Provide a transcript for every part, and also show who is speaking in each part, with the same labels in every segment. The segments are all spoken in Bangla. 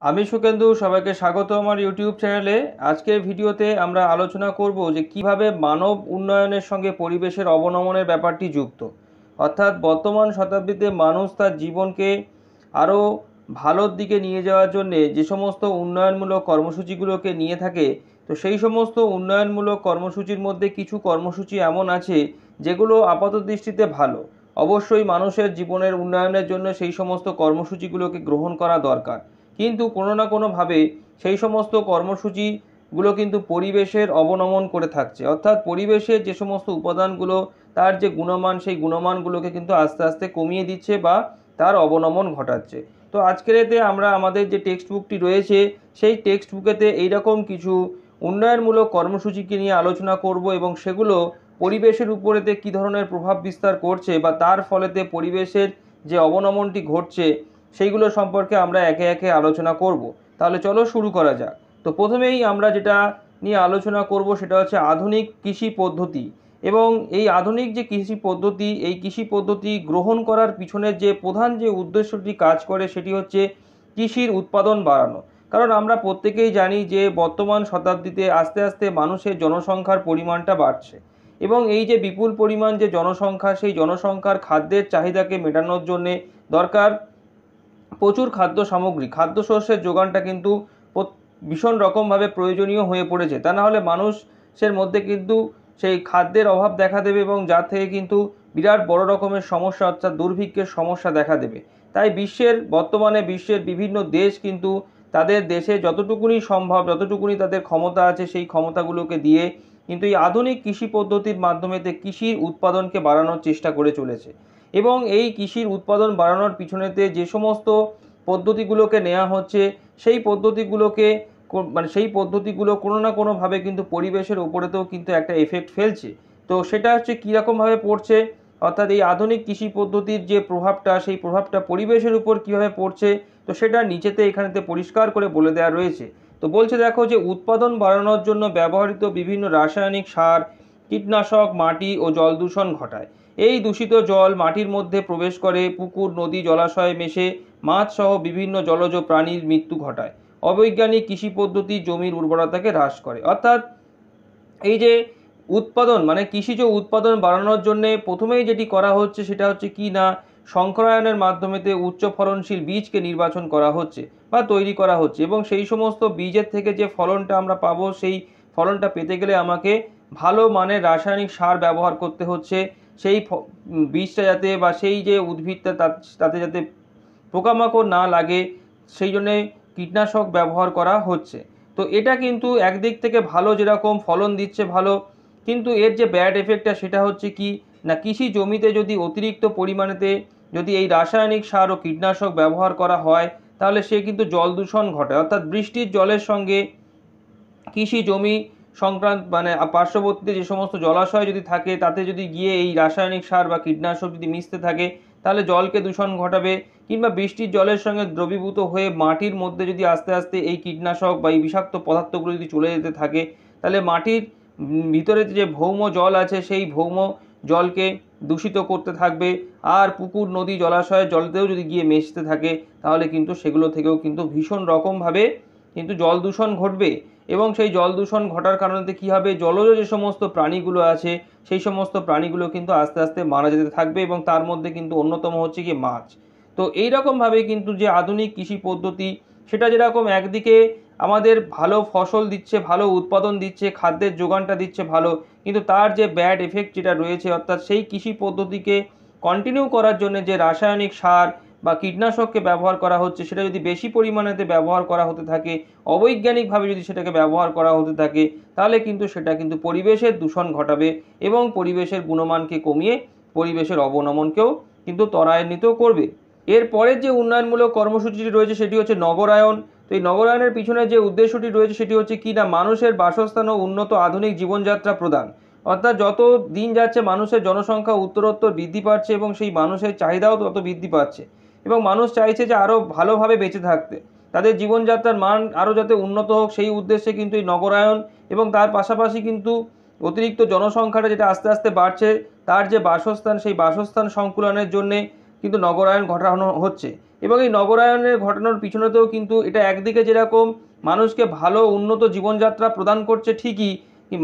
Speaker 1: আমি সুকেন্দু, সবাইকে স্বাগত আমার ইউটিউব চ্যানেলে। আজকের ভিডিওতে আমরা আলোচনা করব যে কিভাবে মানব উন্নয়নের সঙ্গে পরিবেশের অবনমনের ব্যাপারটি যুক্ত। অর্থাৎ বর্তমান শতাব্দীতে মানুষ তার জীবনকে আরও ভালোর দিকে নিয়ে যাওয়ার জন্য যে সমস্ত উন্নয়নমূলক কর্মসূচিগুলোকে নিয়ে থাকে, তো সেই সমস্ত উন্নয়নমূলক কর্মসূচির মধ্যে কিছু কর্মসূচি এমন আছে যেগুলো আপাতদৃষ্টিতে ভালো। অবশ্যই মানুষের জীবনের উন্নয়নের জন্য সেই সমস্ত কর্মসূচিগুলোকে গ্রহণ করা দরকার, কিন্তু কোনো না কোনোভাবে সেই সমস্ত কর্মসূচিগুলো কিন্তু পরিবেশের অবনমন করে থাকছে। অর্থাৎ পরিবেশের যে সমস্ত উপাদানগুলো, তার যে গুণমান, সেই গুণমানগুলোকে কিন্তু আস্তে আস্তে কমিয়ে দিচ্ছে বা তার অবনমন ঘটাচ্ছে। তো আজকের এতে আমরা আমাদের যে টেক্সট বুকটি রয়েছে, সেই টেক্সট বুকেতে এইরকম কিছু উন্নয়নমূলক কর্মসূচিকে নিয়ে আলোচনা করব এবং সেগুলো পরিবেশের উপরেতে কী ধরনের প্রভাব বিস্তার করছে বা তার ফলেতে পরিবেশের যে অবনমনটি ঘটছে সেইগুলো সম্পর্কে আমরা একে একে আলোচনা করব। তাহলে চলো শুরু করা যাক। তো প্রথমেই আমরা যেটা নিয়ে আলোচনা করব সেটা হচ্ছে আধুনিক কৃষি পদ্ধতি। এবং এই আধুনিক যে কৃষি পদ্ধতি, এই কৃষি পদ্ধতি গ্রহণ করার পিছনের যে প্রধান যে উদ্দেশ্যটি কাজ করে সেটি হচ্ছে কৃষির উৎপাদন বাড়ানো। কারণ আমরা প্রত্যেকেই জানি যে বর্তমান শতাব্দীতে আস্তে আস্তে মানুষের জনসংখ্যার পরিমাণটা বাড়ছে এবং এই যে বিপুল পরিমাণ যে জনসংখ্যা, সেই জনসংখ্যার খাদ্যের চাহিদাকে মেটানোর জন্যে দরকার প্রচুর খাদ্য সামগ্রী। খাদ্যশস্যের যোগানটা কিন্তু ভীষণ রকমভাবে প্রয়োজনীয় হয়ে পড়েছে। তা না হলে মানুষের মধ্যে কিন্তু সেই খাদ্যের অভাব দেখা দেবে এবং যার থেকে কিন্তু বিরাট বড় রকমের সমস্যা অর্থাৎ দুর্ভিক্ষের সমস্যা দেখা দেবে। তাই বর্তমানে বিশ্বের বিভিন্ন দেশ কিন্তু তাদের দেশে যতটুকুনি সম্ভব, যতটুকুনি তাদের ক্ষমতা আছে, সেই ক্ষমতাগুলোকে দিয়ে কিন্তু এই আধুনিক কৃষি পদ্ধতির মাধ্যমে কৃষির উৎপাদনকে বাড়ানোর চেষ্টা করে চলেছে। এবং এই কৃষির উৎপাদন বাড়ানোর পিছনেতে যে সমস্ত পদ্ধতিগুলোকে নেওয়া হচ্ছে, সেই পদ্ধতিগুলো কোনো না কোনোভাবে কিন্তু পরিবেশের ওপরেতেও কিন্তু একটা এফেক্ট ফেলছে। তো সেটা হচ্ছে কীরকমভাবে পড়ছে, অর্থাৎ এই আধুনিক কৃষি পদ্ধতির যে প্রভাবটা, সেই প্রভাবটা পরিবেশের উপর কীভাবে পড়ছে, তো সেটা নিচেতে এখানেতে পরিষ্কার করে বলে দেওয়া রয়েছে। তো বলছে দেখো যে উৎপাদন বাড়ানোর জন্য ব্যবহৃত বিভিন্ন রাসায়নিক সার, কীটনাশক মাটি ও জল দূষণ ঘটায়। এই দূষিত জল মাটির মধ্যে প্রবেশ করে পুকুর, নদী, জলাশয়ে মেশে মাছ সহ বিভিন্ন জলজ প্রাণীর মৃত্যু ঘটায়। অবৈজ্ঞানিক কৃষি পদ্ধতি জমির উর্বরতাকে হ্রাস করে। অর্থাৎ এই যে উৎপাদন মানে কৃষিজ উৎপাদন বাড়ানোর জন্য প্রথমেই যেটি করা হচ্ছে সেটা হচ্ছে কি না, সংকরায়নের মাধ্যমেতে উচ্চ ফলনশীল বীজকে নির্বাচন করা হচ্ছে বা তৈরি করা হচ্ছে এবং সেই সমস্ত বীজের থেকে যে ফলনটা আমরা পাবো, সেই ফলনটা পেতে গেলে আমাকে ভালো মানের রাসায়নিক সার ব্যবহার করতে হচ্ছে। সেই বীজটা যাতে বা সেই যে উদ্ভিদটা তাতে যাতে পোকামাকড় না লাগে, সেই জন্যে কীটনাশক ব্যবহার করা হচ্ছে। তো এটা কিন্তু একদিক থেকে ভালো, যেরকম ফলন দিচ্ছে ভালো, কিন্তু এর যে ব্যাড এফেক্টটা সেটা হচ্ছে কি না, কৃষি জমিতে যদি অতিরিক্ত পরিমাণেতে যদি এই রাসায়নিক সার ও কীটনাশক ব্যবহার করা হয়, তাহলে সে কিন্তু জল দূষণ ঘটায়। অর্থাৎ বৃষ্টির জলের সঙ্গে কৃষি জমি সংক্রান্ত মানে পার্শ্ববর্তীতে যে সমস্ত জলাশয় যদি থাকে, তাতে যদি গিয়ে এই রাসায়নিক সার বা কীটনাশক যদি মিশতে থাকে, তাহলে জলকে দূষণ ঘটাবে। কিংবা বৃষ্টির জলের সঙ্গে দ্রবীভূত হয়ে মাটির মধ্যে যদি আস্তে আস্তে এই কীটনাশক বা এই বিষাক্ত পদার্থগুলো যদি চলে যেতে থাকে, তাহলে মাটির ভিতরে যে ভৌম জল আছে, সেই ভৌম জলকে দূষিত করতে থাকবে। আর পুকুর, নদী, জলাশয়ের জলতেও যদি গিয়ে মিশতে থাকে, তাহলে কিন্তু সেগুলো থেকেও কিন্তু ভীষণ রকমভাবে কিন্তু জল দূষণ ঘটবে। এবং সেই জল দূষণ ঘটার কারণে কী হবে, জলজ যে সমস্ত প্রাণীগুলো আছে, সেই সমস্ত প্রাণীগুলো কিন্তু আস্তে আস্তে মারা যেতে থাকবে এবং তার মধ্যে কিন্তু অন্যতম হচ্ছে কি মাছ। তো এই রকমভাবে কিন্তু যে আধুনিক কৃষি পদ্ধতি, সেটা যেরকম একদিকে আমাদের ভালো ফসল দিচ্ছে, ভালো উৎপাদন দিচ্ছে, খাদ্যের যোগানটা দিচ্ছে ভালো, কিন্তু তার যে ব্যাড এফেক্ট যেটা রয়েছে, অর্থাৎ সেই কৃষি পদ্ধতিকে কন্টিনিউ করার জন্য যে রাসায়নিক সার বা কীটনাশককে ব্যবহার করা হচ্ছে, সেটা যদি বেশি পরিমাণেতে ব্যবহার করা হতে থাকে, অবৈজ্ঞানিকভাবে যদি সেটাকে ব্যবহার করা হতে থাকে, তাহলে কিন্তু সেটা কিন্তু পরিবেশের দূষণ ঘটাবে এবং পরিবেশের গুণমানকে কমিয়ে পরিবেশের অবনমনকেও কিন্তু ত্বরান্বিত করবে। এর পরের যে উন্নয়নমূলক কর্মসূচিটি রয়েছে সেটি হচ্ছে নগরায়ন। তো এই নগরায়নের পিছনে যে উদ্দেশ্যটি রয়েছে সেটি হচ্ছে কি না, মানুষের বাসস্থান ও উন্নত আধুনিক জীবনযাত্রা প্রদান। অর্থাৎ যত দিন যাচ্ছে মানুষের জনসংখ্যা উত্তরোত্তর বৃদ্ধি পাচ্ছে এবং সেই মানুষের চাহিদাও তত বৃদ্ধি পাচ্ছে এবং মানুষ চাইছে যে আরও ভালোভাবে বেঁচে থাকতে, তাদের জীবনযাত্রার মান আরও যাতে উন্নত হোক, সেই উদ্দেশ্যে কিন্তু এই নগরায়ন এবং তার পাশাপাশি কিন্তু অতিরিক্ত জনসংখ্যাটা যেটা আস্তে আস্তে বাড়ছে, তার যে বাসস্থান, সেই বাসস্থান সংকুলনের জন্যে কিন্তু নগরায়ন ঘটানো হচ্ছে। এবং এই নগরায়নের ঘটনার পিছনেতেও কিন্তু এটা একদিকে যেরকম মানুষকে ভালো উন্নত জীবনযাত্রা প্রদান করছে ঠিকই,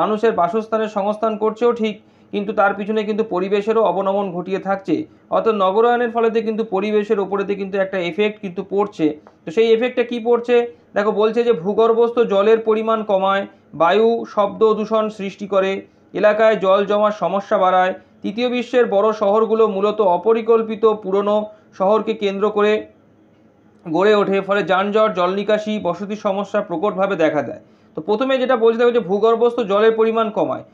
Speaker 1: মানুষের বাসস্থানের সংস্থান করছেও ঠিক, কিন্তু তার পিছনে কিন্তু পরিবেশেরও অবনমন ঘটিয়ে থাকছে। অর্থাৎ নগরায়নের ফলেতে কিন্তু পরিবেশের ওপরেতে কিন্তু একটা এফেক্ট কিন্তু পড়ছে। তো সেই এফেক্টটা কি পড়ছে দেখো, বলছে যে ভূগর্ভস্থ জলের পরিমাণ কমায়, বায়ু শব্দ দূষণ সৃষ্টি করে, এলাকায় জল জমার সমস্যা বাড়ায়। তৃতীয় বিশ্বের বড় শহরগুলো মূলত অপরিকল্পিত পুরনো শহরকে কেন্দ্র করে গড়ে ওঠে, ফলে যানজট, জল নিকাশি, বসতি সমস্যা প্রকটভাবে দেখা দেয়। তো প্রথমে যেটা বলতে হবে যে ভূগর্ভস্থ জলের পরিমাণ কমায়।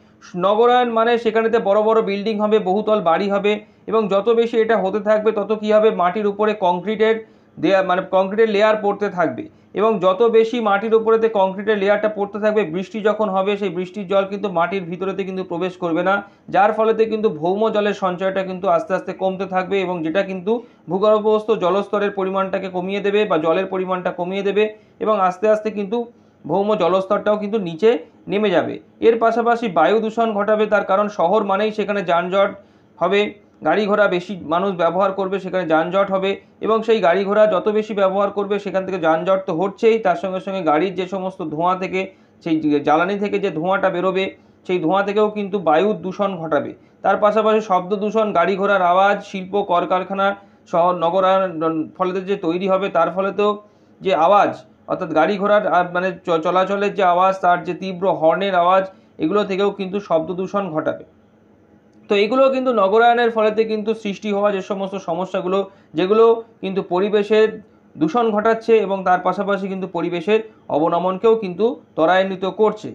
Speaker 1: নগরায়ন মানে সেখানেতে বড় বড় বিল্ডিং হবে, বহুতল বাড়ি হবে, এবং যত বেশি এটা হতে থাকবে তত কী হবে, মাটির উপরে কংক্রিটের কংক্রিটের লেয়ার পড়তে থাকবে, এবং যত বেশি মাটির উপরেতে কংক্রিটের লেয়ারটা পড়তে থাকবে, বৃষ্টি যখন হবে সেই বৃষ্টির জল কিন্তু মাটির ভিতরেতে কিন্তু প্রবেশ করবে না, যার ফলেতে কিন্তু ভৌম জলের সঞ্চয়টা কিন্তু আস্তে আস্তে কমতে থাকবে, এবং যেটা কিন্তু ভূগর্ভস্থ জলস্তরের পরিমাণটাকে কমিয়ে দেবে বা জলের পরিমাণটা কমিয়ে দেবে, এবং আস্তে আস্তে কিন্তু ভৌম জলস্তরটাও কিন্তু নিচে নেমে যাবে। এর পাশাপাশি বায়ু দূষণ ঘটাবে, তার কারণ শহর মানেই সেখানে যানজট হবে, গাড়ি ঘোড়া বেশি মানুষ ব্যবহার করবে, সেখানে যানজট হবে, এবং সেই গাড়ি ঘোড়া যত বেশি ব্যবহার করবে সেখান থেকে যানজট তো হচ্ছেই, তার সঙ্গে সঙ্গে গাড়ির যে সমস্ত ধোঁয়া থেকে, সেই জ্বালানি থেকে যে ধোঁয়াটা বেরোবে সেই ধোঁয়া থেকেও কিন্তু বায়ু দূষণ ঘটাবে। তার পাশাপাশি শব্দ দূষণ, গাড়ি ঘোড়ার আওয়াজ, শিল্প কলকারখানা, শহর নগরায়ন ফলে যে তৈরি হবে তার ফলেতেও যে আওয়াজ, অর্থাৎ গাড়ি ঘোড়ার মানে চলাচলের যে আওয়াজ, তার যে তীব্র হর্নের আওয়াজ, এগুলো থেকেও কিন্তু শব্দ দূষণ ঘটাবে। তো এগুলো কিন্তু নগরায়নের ফলেতে কিন্তু সৃষ্টি হওয়া যে সমস্ত সমস্যাগুলো, যেগুলো কিন্তু পরিবেশের দূষণ ঘটাচ্ছে এবং তার পাশাপাশি কিন্তু পরিবেশের অবনমনকেও কিন্তু ত্বরান্বিত করছে।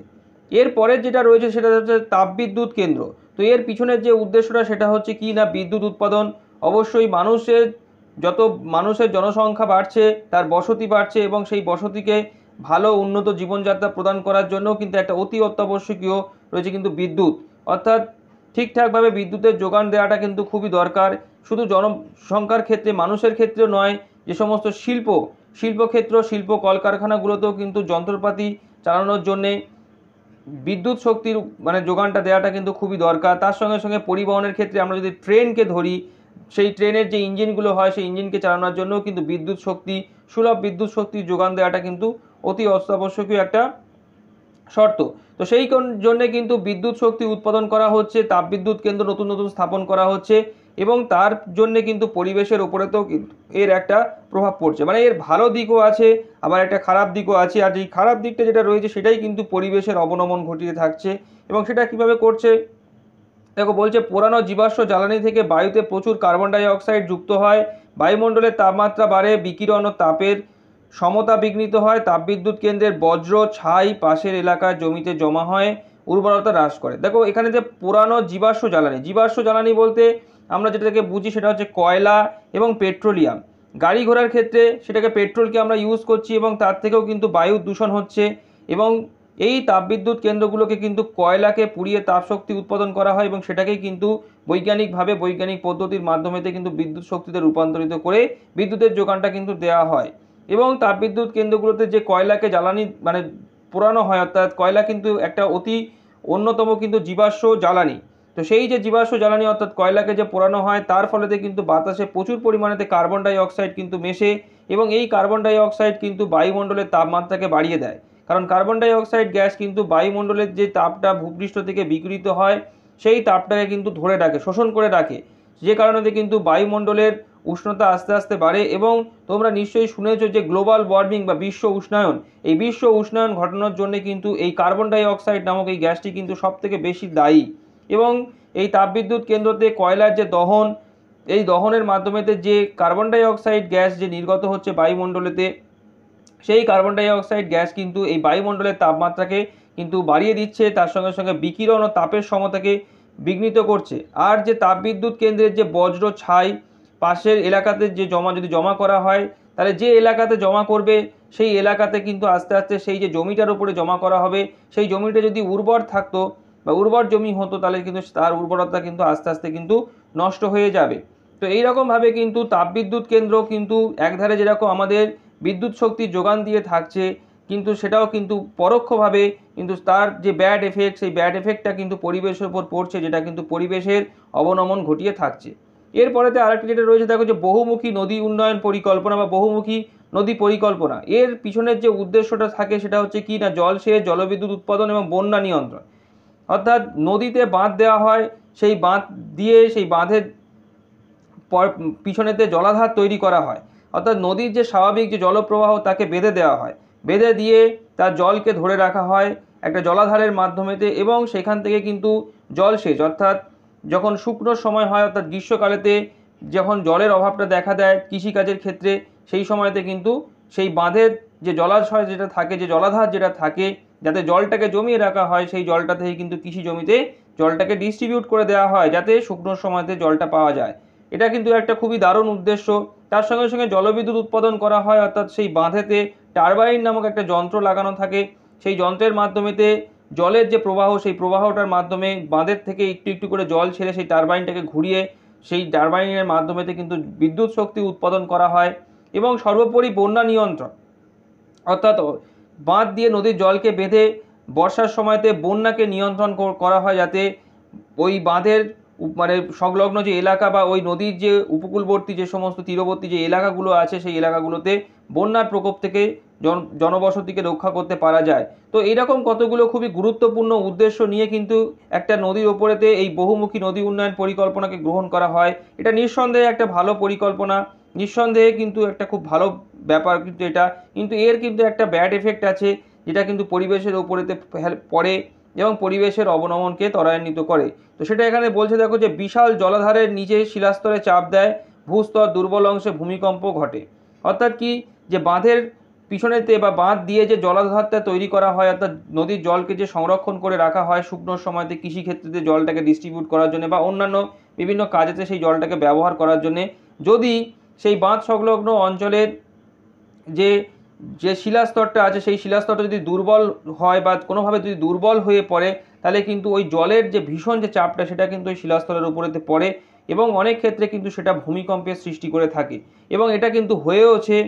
Speaker 1: এরপরের যেটা রয়েছে সেটা হচ্ছে তাপবিদ্যুৎ কেন্দ্র। তো এর পিছনের যে উদ্দেশ্যটা সেটা হচ্ছে কি না, বিদ্যুৎ উৎপাদন। অবশ্যই যত মানুষের জনসংখ্যা বাড়ছে, তার বসতি বাড়ছে, এবং সেই বসতিকে ভালো উন্নত জীবনযাত্রা প্রদান করার জন্য কিন্তু একটা অতি অত্যাবশ্যকীয় রয়েছে কিন্তু বিদ্যুৎ। অর্থাৎ ঠিকঠাকভাবে বিদ্যুতের যোগান দেওয়াটা কিন্তু খুবই দরকার, শুধু জনসংখ্যার ক্ষেত্রে, মানুষের ক্ষেত্রেও নয়, যে সমস্ত শিল্পক্ষেত্র, শিল্প কলকারখানাগুলোতেও কিন্তু যন্ত্রপাতি চালানোর জন্যে বিদ্যুৎ শক্তির মানে যোগানটা দেওয়াটা কিন্তু খুবই দরকার। তার সঙ্গে সঙ্গে পরিবহনের ক্ষেত্রে আমরা যদি ট্রেনকে ধরি, সেই ট্রেনের যে ইঞ্জিনগুলো হয় সেই ইঞ্জিনকে চালানোর জন্য কিন্তু সুলভ বিদ্যুৎ শক্তির যোগান দেওয়াটা কিন্তু অতি অত্যাবশ্যকীয় একটা শর্ত। তো সেই জন্যে কিন্তু বিদ্যুৎ শক্তি উৎপাদন করা হচ্ছে, তাপবিদ্যুৎ কেন্দ্র নতুন নতুন স্থাপন করা হচ্ছে, এবং তার জন্যে কিন্তু পরিবেশের ওপরেতেও কিন্তু এর একটা প্রভাব পড়ছে। মানে এর ভালো দিকও আছে, আবার একটা খারাপ দিকও আছে, আর এই খারাপ দিকটা যেটা রয়েছে সেটাই কিন্তু পরিবেশের অবনমন ঘটিয়ে থাকছে। এবং সেটা কিভাবে করছে দেখো, বলছে পুরানো জীবাশ্ম জ্বালানি থেকে বায়ুতে প্রচুর কার্বন ডাই অক্সাইড যুক্ত হয়, বায়ুমণ্ডলের তাপমাত্রা বাড়ে, বিকিরণ ও তাপের সমতা বিঘ্নিত হয়, তাপবিদ্যুৎ কেন্দ্রের বজ্র ছাই পাশের এলাকার জমিতে জমা হয়, উর্বরতা হ্রাস করে। দেখো এখানে যে পুরানো জীবাশ্ম জ্বালানি বলতে আমরা যেটাকে বুঝি সেটা হচ্ছে কয়লা এবং পেট্রোলিয়াম। গাড়ি ঘোড়ার ক্ষেত্রে সেটাকে পেট্রোলকে আমরা ইউজ করছি, এবং তার থেকেও কিন্তু বায়ু দূষণ হচ্ছে, এবং এই তাপবিদ্যুৎ কেন্দ্রগুলোকে কিন্তু কয়লাকে পুড়িয়ে তাপশক্তি উৎপাদন করা হয়, এবং সেটাকেই কিন্তু বৈজ্ঞানিক পদ্ধতির মাধ্যমেতে কিন্তু বিদ্যুৎ শক্তিতে রূপান্তরিত করে বিদ্যুতের যোগানটা কিন্তু দেওয়া হয়। এবং তাপবিদ্যুৎ কেন্দ্রগুলোতে যে কয়লাকে জ্বালানি মানে পোড়ানো হয়, অর্থাৎ কয়লা কিন্তু একটা অতি অন্যতম কিন্তু জীবাশ্ম জ্বালানি। তো সেই যে জীবাশ্ম জ্বালানি অর্থাৎ কয়লাকে যে পোড়ানো হয় তার ফলেতে কিন্তু বাতাসে প্রচুর পরিমাণেতে কার্বন ডাই অক্সাইড কিন্তু মেশে, এবং এই কার্বন ডাই অক্সাইড কিন্তু বায়ুমণ্ডলের তাপমাত্রাকে বাড়িয়ে দেয়। কারণ কার্বন ডাই অক্সাইড গ্যাস কিন্তু বায়ুমণ্ডলের যে তাপটা ভূপৃষ্ঠ থেকে বিকিরিত হয় সেই তাপটাকে কিন্তু ধরে রাখে, শোষণ করে রাখে, যে কারণে কিন্তু বায়ুমণ্ডলের উষ্ণতা আস্তে আস্তে বাড়ে। এবং তোমরা নিশ্চয়ই শুনেছো যে গ্লোবাল ওয়ার্মিং বা বিশ্ব উষ্ণায়ন, এই বিশ্ব উষ্ণায়ন ঘটানোর জন্য কিন্তু এই কার্বন ডাই অক্সাইড নামক এই গ্যাসটি কিন্তু সবথেকে বেশি দায়ী। এবং এই তাপবিদ্যুৎ কেন্দ্রতে কয়লার যে দহন, এই দহনের মাধ্যমেতে যে কার্বন ডাই অক্সাইড গ্যাস যে নির্গত হচ্ছে বায়ুমণ্ডলেতে, সেই কার্বন ডাই অক্সাইড গ্যাস কিন্তু এই বায়ুমণ্ডলের তাপমাত্রাকে কিন্তু বাড়িয়ে দিচ্ছে, তার সঙ্গে সঙ্গে বিকিরণ ও তাপের সমতাকে বিঘ্নিত করছে। আর যে তাপবিদ্যুৎ কেন্দ্রের যে বজ্র ছাই পাশের এলাকাতে যে যদি জমা করা হয়, তাহলে যে এলাকাতে জমা করবে সেই এলাকাতে কিন্তু আস্তে আস্তে সেই যে জমিটার উপরে জমা করা হবে, সেই জমিটা যদি উর্বর থাকতো বা উর্বর জমি হতো, তাহলে কিন্তু তার উর্বরতা কিন্তু আস্তে আস্তে কিন্তু নষ্ট হয়ে যাবে। তো এইরকমভাবে কিন্তু তাপবিদ্যুৎ কেন্দ্র কিন্তু একধারে যেরকম আমাদের বিদ্যুৎ শক্তির যোগান দিয়ে থাকছে, কিন্তু সেটাও কিন্তু পরোক্ষভাবে কিন্তু তার যে ব্যাড এফেক্ট, সেই ব্যাড এফেক্টটা কিন্তু পরিবেশের উপর পড়ছে, যেটা কিন্তু পরিবেশের অবনমন ঘটিয়ে থাকছে। এরপরেতে আরেকটি যেটা রয়েছে দেখো যে বহুমুখী নদী উন্নয়ন পরিকল্পনা বা বহুমুখী নদী পরিকল্পনা। এর পিছনের যে উদ্দেশ্যটা থাকে সেটা হচ্ছে কি না জলসেচ, জলবিদ্যুৎ উৎপাদন এবং বন্যা নিয়ন্ত্রণ। অর্থাৎ নদীতে বাঁধ দেওয়া হয়, সেই বাঁধ দিয়ে সেই বাঁধের পিছনেতে জলাধার তৈরি করা হয়। অর্থাৎ নদীর যে স্বাভাবিক যে জলপ্রবাহ তাকে বেঁধে দেওয়া হয়, বেঁধে দিয়ে তার জলকে ধরে রাখা হয় একটা জলাধারের মাধ্যমেতে, এবং সেখান থেকে কিন্তু জলসেচ অর্থাৎ যখন শুকনো সময় হয় অর্থাৎ গ্রীষ্মকালেতে যখন জলের অভাবটা দেখা দেয় কৃষিকাজের ক্ষেত্রে, সেই সময়তে কিন্তু সেই বাঁধের যে জলাশয় যেটা থাকে, যে জলাধার যেটা থাকে, যাতে জলটাকে জমিয়ে রাখা হয়, সেই জলটা থেকে কিন্তু কৃষি জমিতে জলটাকে ডিস্ট্রিবিউট করে দেওয়া হয় যাতে শুকনো সময়তে জলটা পাওয়া যায়। এটা কিন্তু একটা খুবই দারুণ উদ্দেশ্য। তার সঙ্গে সঙ্গে জলবিদ্যুৎ উৎপাদন করা হয়, অর্থাৎ সেই বাঁধেতে টারবাইন নামক একটা যন্ত্র লাগানো থাকে। সেই যন্ত্রের মাধ্যমেতে জলের যে প্রবাহ, সেই প্রবাহটার মাধ্যমে বাঁধের থেকে একটু একটু করে জল ছেড়ে সেই টারবাইনটাকে ঘুরিয়ে সেই টারবাইনের মাধ্যমেতে কিন্তু বিদ্যুৎ শক্তি উৎপাদন করা হয়। এবং সর্বোপরি বন্যা নিয়ন্ত্রণ, অর্থাৎ বাঁধ দিয়ে নদীর জলকে বেঁধে বর্ষার সময়তে বন্যাকে নিয়ন্ত্রণ করা হয়, যাতে ওই বাঁধের মানে সংলগ্ন যে এলাকা বা ওই নদীর যে উপকূলবর্তী যে সমস্ত তীরবর্তী যে এলাকাগুলো আছে, সেই এলাকাগুলোতে বন্যার প্রকোপ থেকে জনবসতিকে রক্ষা করতে পারা যায়। তো এইরকম কতগুলো খুবই গুরুত্বপূর্ণ উদ্দেশ্য নিয়ে কিন্তু একটা নদীর ওপরেতে এই বহুমুখী নদী উন্নয়ন পরিকল্পনাকে গ্রহণ করা হয়। এটা নিঃসন্দেহে একটা ভালো পরিকল্পনা, নিঃসন্দেহে কিন্তু একটা খুব ভালো ব্যাপার, কিন্তু এটা কিন্তু এর কিন্তু একটা ব্যাড এফেক্ট আছে, যেটা কিন্তু পরিবেশের ওপরেতে পড়ে এবং পরিবেশের অবনমনকে ত্বরান্বিত করে। তো সেটা এখানে বলছে দেখো যে বিশাল জলাধারের নিচে শিলাস্তরে চাপ দেয়, ভূস্তর দুর্বল অংশে ভূমিকম্প ঘটে। অর্থাৎ কি, যে বাঁধের পিছনেতে বা বাঁধ দিয়ে যে জলাধারটা তৈরি করা হয়, অর্থাৎ নদীর জলকে যে সংরক্ষণ করে রাখা হয় শুকনোর সময়তে কৃষিক্ষেত্রে জলটাকে ডিস্ট্রিবিউট করার জন্য বা অন্যান্য বিভিন্ন কাজেতে সেই জলটাকে ব্যবহার করার জন্য, যদি সেই বাঁধ সংলগ্ন অঞ্চলের যে যে শিলাস্তরটা আছে সেই শিলাস্তরটা যদি দুর্বল হয় বা কোনোভাবে যদি দুর্বল হয়ে পড়ে, তাহলে কিন্তু ওই জলের যে ভীষণ যে চাপটা সেটা কিন্তু ওই শিলাস্তরের উপরেতে পড়ে এবং অনেক ক্ষেত্রে কিন্তু সেটা ভূমিকম্পের সৃষ্টি করে থাকে। এবং এটা কিন্তু হয়েওছে।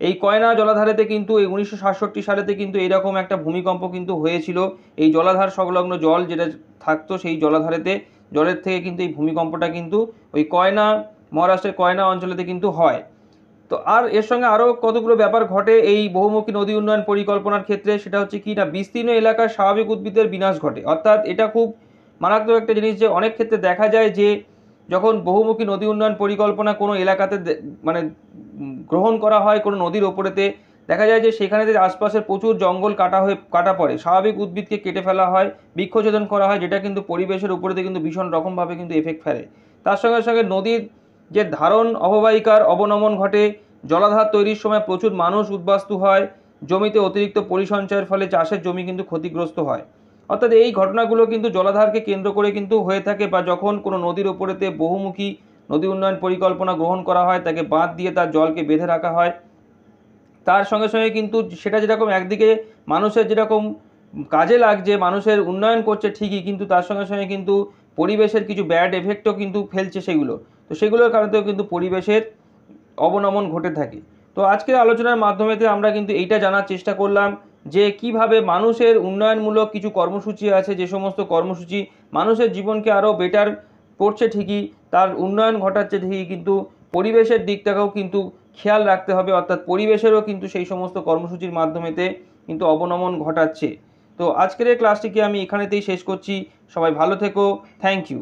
Speaker 1: এই কয়না জলাধারেতে কিন্তু এই 1967 সালেতে কিন্তু এইরকম একটা ভূমিকম্প কিন্তু হয়েছিল। এই জলাধার সংলগ্ন জল যেটা থাকতো সেই জলাধারেতে জলের থেকে কিন্তু এই ভূমিকম্পটা কিন্তু ওই কয়না, মহারাষ্ট্রের কয়না অঞ্চলেতে কিন্তু হয়। তো আর এর সঙ্গে আরও কতগুলো ব্যাপার ঘটে এই বহুমুখী নদী উন্নয়ন পরিকল্পনার ক্ষেত্রে, সেটা হচ্ছে কি না বিস্তীর্ণ এলাকার স্বাভাবিক উদ্ভিদের বিনাশ ঘটে। অর্থাৎ এটা খুব মারাত্মক একটা জিনিস যে অনেক ক্ষেত্রে দেখা যায় যে যখন বহুমুখী নদী উন্নয়ন পরিকল্পনা কোনো এলাকাতে মানে গ্রহণ করা হয় কোনো নদীর ওপরেতে, দেখা যায় যে সেখানে যে আশপাশের প্রচুর জঙ্গল কাটা পড়ে, স্বাভাবিক উদ্ভিদকে কেটে ফেলা হয়, বৃক্ষছেদন করা হয়, যেটা কিন্তু পরিবেশের উপরেতে কিন্তু ভীষণ রকমভাবে কিন্তু এফেক্ট ফেলে। তার সঙ্গে সঙ্গে নদীর যে ধারণ অববাহিকার অবনমন ঘটে, জলাধার তৈরির সময় প্রচুর মানুষ উদ্বাস্তু হয়, জমিতে অতিরিক্ত পরিসঞ্চয়ের ফলে চাষের জমি কিন্তু ক্ষতিগ্রস্ত হয়। অর্থাৎ এই ঘটনাগুলো কিন্তু জলাধারকে কেন্দ্র করে কিন্তু হয়ে থাকে, বা যখন কোনো নদীর ওপরেতে বহুমুখী নদী উন্নয়ন পরিকল্পনা গ্রহণ করা হয়, তাকে বাঁধ দিয়ে তার জলকে বেঁধে রাখা হয়। তার সঙ্গে সঙ্গে কিন্তু সেটা যেরকম একদিকে মানুষের যেরকম কাজে লাগছে, মানুষের উন্নয়ন করছে ঠিকই, কিন্তু তার সঙ্গে সঙ্গে কিন্তু পরিবেশের কিছু ব্যাড এফেক্টও কিন্তু ফেলছে সেগুলো। তো সেগুলোর কারণেও কিন্তু পরিবেশের অবনমন ঘটে থাকে। তো আজকের আলোচনার মাধ্যমেতে আমরা কিন্তু এইটা জানার চেষ্টা করলাম যে কিভাবে মানুষের উন্নয়নমূলক কিছু কর্মসূচি আছে, যে সমস্ত কর্মসূচি মানুষের জীবনকে আরও বেটার করছে ঠিকই, তার উন্নয়ন ঘটাচ্ছে ঠিকই, কিন্তু পরিবেশের দিকটাকেও কিন্তু খেয়াল রাখতে হবে। অর্থাৎ পরিবেশেরও কিন্তু সেই সমস্ত কর্মসূচির মাধ্যমেতে কিন্তু অবনমন ঘটাচ্ছে। তো আজকের এই ক্লাসটিকে আমি এখানেতেই শেষ করছি। সবাই ভালো থেকো। Thank you.